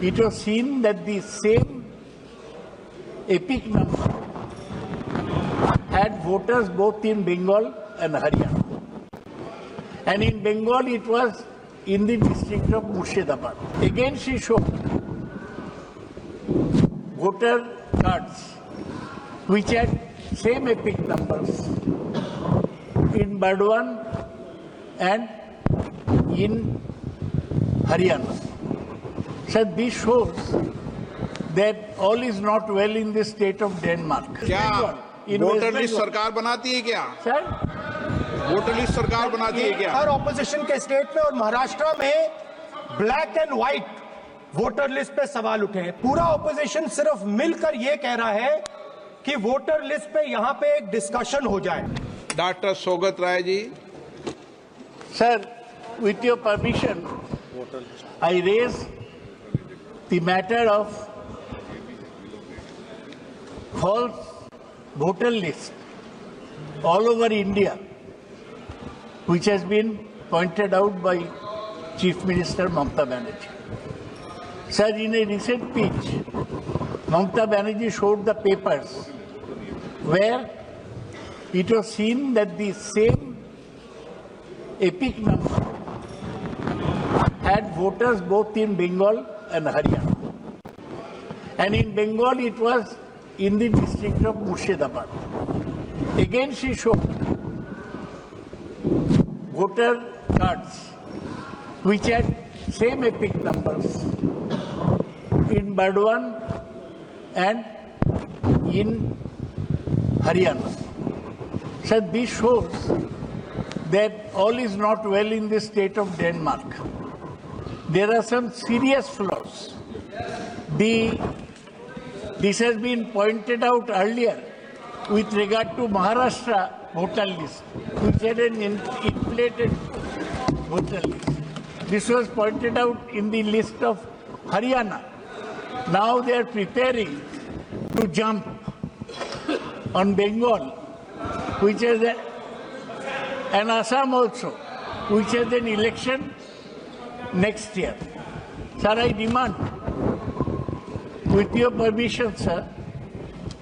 it was seen that the same epic number had voters both in Bengal and Haryana. And in Bengal, it was in the district of Murshidabad. Again, she showed voter cards which had same epic numbers in Burdwan and in Haryana. So this shows that all is not well in the state of Denmark. क्या voter list सरकार बनाती है क्या? Sir, voter list सरकार बनाती है क्या? हर opposition के स्टेट में और महाराष्ट्र में black and white voter list पे सवाल उठे हैं। पूरा ऑपोजिशन सिर्फ मिलकर ये कह रहा है कि वोटर लिस्ट पे यहाँ पे एक डिस्कशन हो जाए। Doctor Saugata Roy ji. Sir, with your permission, I raise the matter of false voter list all over India, which has been pointed out by Chief Minister Mamata Banerjee. Sir, in a recent speech, Mamata Banerjee showed the papers where it was seen that the same epic number had voters both in Bengal and Haryana. And in Bengal, it was in the district of Murshidabad. Again, she showed voter cards which had same epic numbers in Burdwan and in Haryana. So this shows that all is not well in the state of Denmark. There are some serious flaws. This has been pointed out earlier with regard to Maharashtra voter list, which had an inflated voter list. This was pointed out in the list of Haryana. Now they are preparing to jump on Bengal, which has and Assam also, which has an election next year. Sir, I demand, with your permission, sir,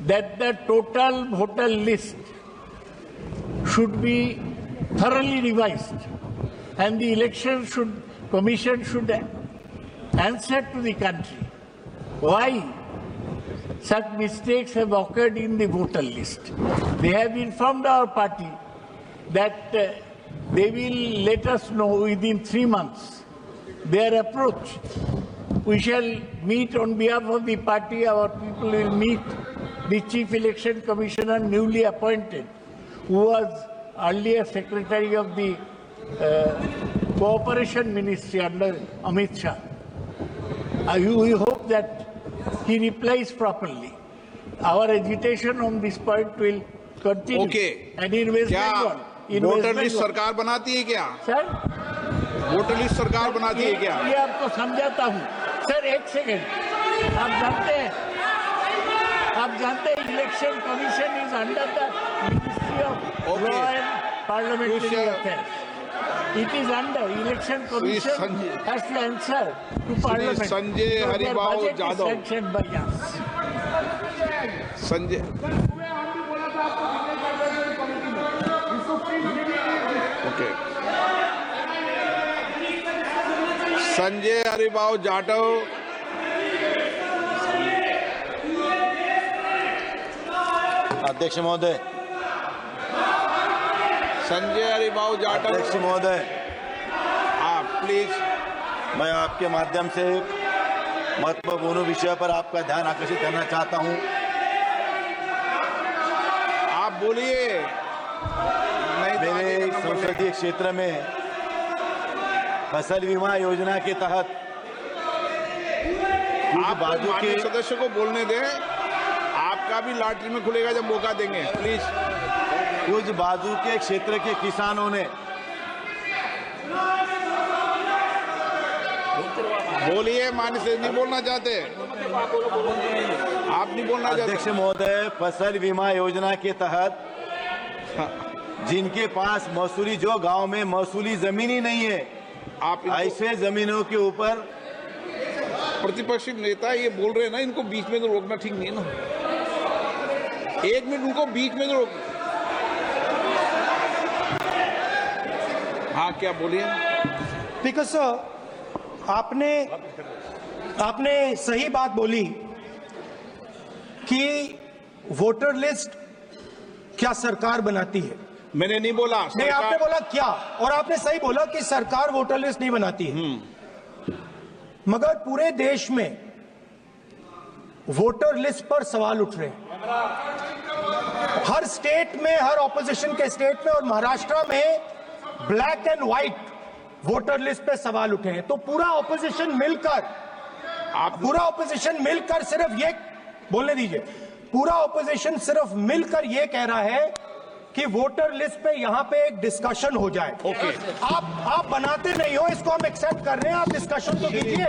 that the total voter list should be thoroughly revised, and the election commission should answer to the country why such mistakes have occurred in the voter list. They have informed our party that they will let us know within 3 months their approach. We shall meet on behalf of the party, our people will meet the Chief Election Commissioner newly appointed, who was earlier Secretary of the Cooperation Ministry under Amit Shah. We hope that he replies properly. Our agitation on this point will continue. Okay. And in West Bengal, voter list सरकार बनाती है क्या? Sir, voter list सरकार बनाती है क्या? ये आपको समझाता हूँ। सर, एक सेकंड, आप जानते हैं election commission is under the ministry of law and parliamentary affairs. It is under election commission has to answer to parliament. Sanjay Haribabu Jadhav. Sanctioned by us. Sanjay. Okay. Sanjay Haribabu Jadhav. अध्यक्ष महोदय. संजय हरिबाबू जाटव. अध्यक्ष महोदय, आप प्लीज. मैं आपके माध्यम से महत्वपूर्ण विषय पर आपका ध्यान आकर्षित करना चाहता हूं. आप बोलिए. मेरे संसदीय क्षेत्र में फसल बीमा योजना के तहत आप बाजू के सदस्य को बोलने दें. आपका भी लॉटरी में खुलेगा जब मौका देंगे. प्लीज. कुछ बाजू के क्षेत्र के किसानों ने बोलिए. मान्य से नहीं बोलना चाहते. आप नहीं बोलना चाहते. अध्यक्ष महोदय, फसल बीमा योजना के तहत जिनके पास महसूली, जो गांव में महसूली जमीन ही नहीं है, आप ऐसे जमीनों के ऊपर प्रतिपक्षी नेता ये बोल रहे हैं ना, इनको बीच में तो रोकना ठीक नहीं है ना। 1 मिनट उनको बीच में तो रोक। हाँ, क्या बोलिए? स्पीकर सर, आपने सही बात बोली कि वोटर लिस्ट क्या सरकार बनाती है। मैंने नहीं बोला नहीं, आपने बोला क्या, और आपने सही बोला कि सरकार वोटर लिस्ट नहीं बनाती है। मगर पूरे देश में वोटर लिस्ट पर सवाल उठ रहे हैं, हर स्टेट में, हर ऑपोजिशन के स्टेट में, और महाराष्ट्र में black and white voter list पे सवाल उठे हैं। तो पूरा ऑपोजिशन मिलकर सिर्फ ये बोलने दीजिए, पूरा ऑपोजिशन सिर्फ मिलकर ये कह रहा है कि वोटर लिस्ट पे यहां पे एक डिस्कशन हो जाए। ओके। आप बनाते नहीं हो, इसको हम एक्सेप्ट कर रहे हैं, आप डिस्कशन तो कीजिए।